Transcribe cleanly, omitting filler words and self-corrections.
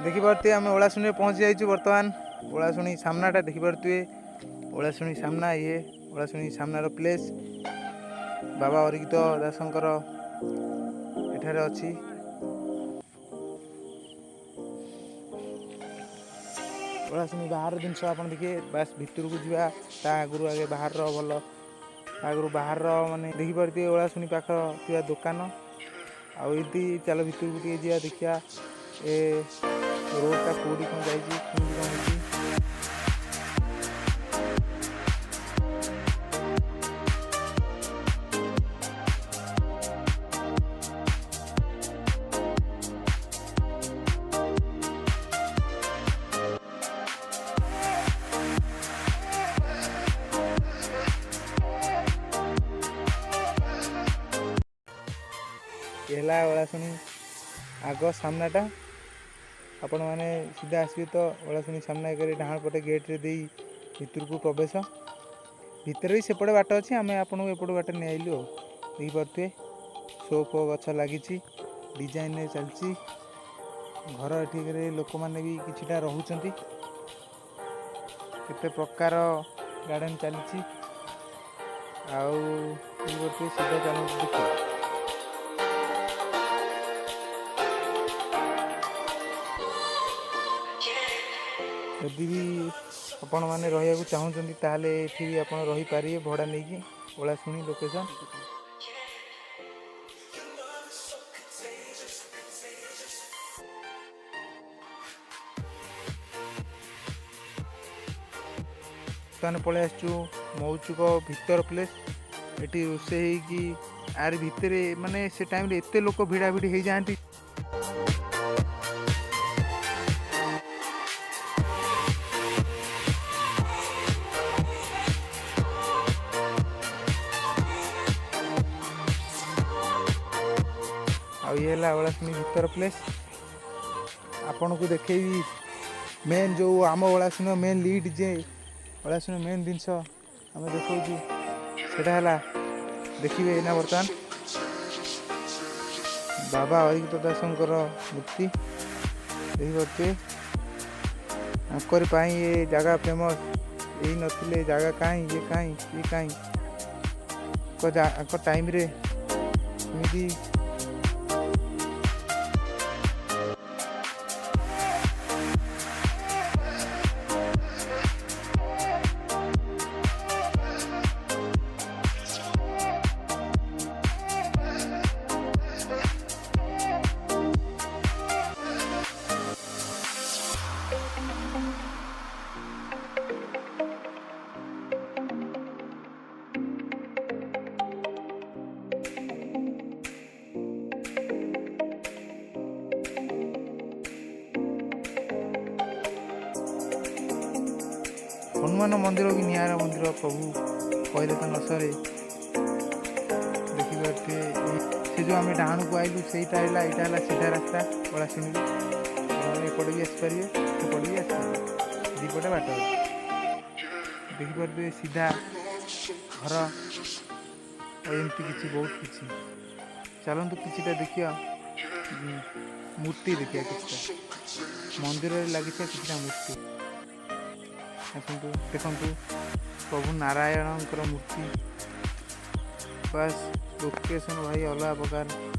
देखिपे आम ओलाशुणी पहुँची जाइए बर्तमान ओलाशुणी सामनाटा देखिपे ओलाशुणी सामना ये ओलाशुणी सामनार प्लेस बाबा अरिगित दासंकर एठारे अच्छी ओलाशुणी बाहर जिनस आप देखिए बास भितर को जा आगु आगे बाहर भल आगु बाहर माने देखिपे ओलाशुणी पाख थी दुकान आती चल भितर को जा देखिया ए रोडटा कौटी कौन जाइए है ओलाशुणी आग सामनाटा आपण मैंने सीधा आसबे तो ओलाशुणी सामना कर डाण पटे गेट्रे दे भितर को प्रवेश भितर भी सेपटे बाट अच्छी आम आपन एपट बाट नहीं आइलु देखिपे शो फो गछ लगी डिजाइन चलती घर ये लोक मैंने भी किछिटा रोचंती केते प्रकार गार्डन चलती आउ सीधा चलू देखिए यदि भी आपण मैंने रहा चाहूँगी ताहले एठी भी आपण रही पारिए भड़ा नहीं कि ओलाशुणी लोकेशन ताने पळे आसचु मौचुक भीतर प्लेस एटी रोसे कि आर भितर माने से टाइम रे एते लोक भिड़ा भिड़ी हो जाती ये ओलाशुणी भीतर प्लेस आपन को देखेबी मेन जो आम ओलाशुणी मेन लीड जे ओलाशुणी मेन जिनस आम देखा है देखिए ना बर्तमान बाबा अरिगित दासंकर मूर्ति देखिए आंकर ये जगह फेमस यही नथिले जगह कहीं ये कहीं टाइम रे एमती हनुमान मंदिर भी नियारा मंदिर प्रभु कहले तो नसरे देखिए से जो आम डाण को आइलु से यहाँ सीधा रास्ता ओलाशुणी एपटे भी आसपारे एपटे भी आसपारे दीपटे बाट देखिपे सीधा घर एमती किसी बहुत किसी चलतु किसी देखिए मूर्ति देखिए किसी मंदिर लगी किसी मूर्ति देखु प्रभु नारायण मूर्ति बस लोकेशन भाई अलग प्रकार।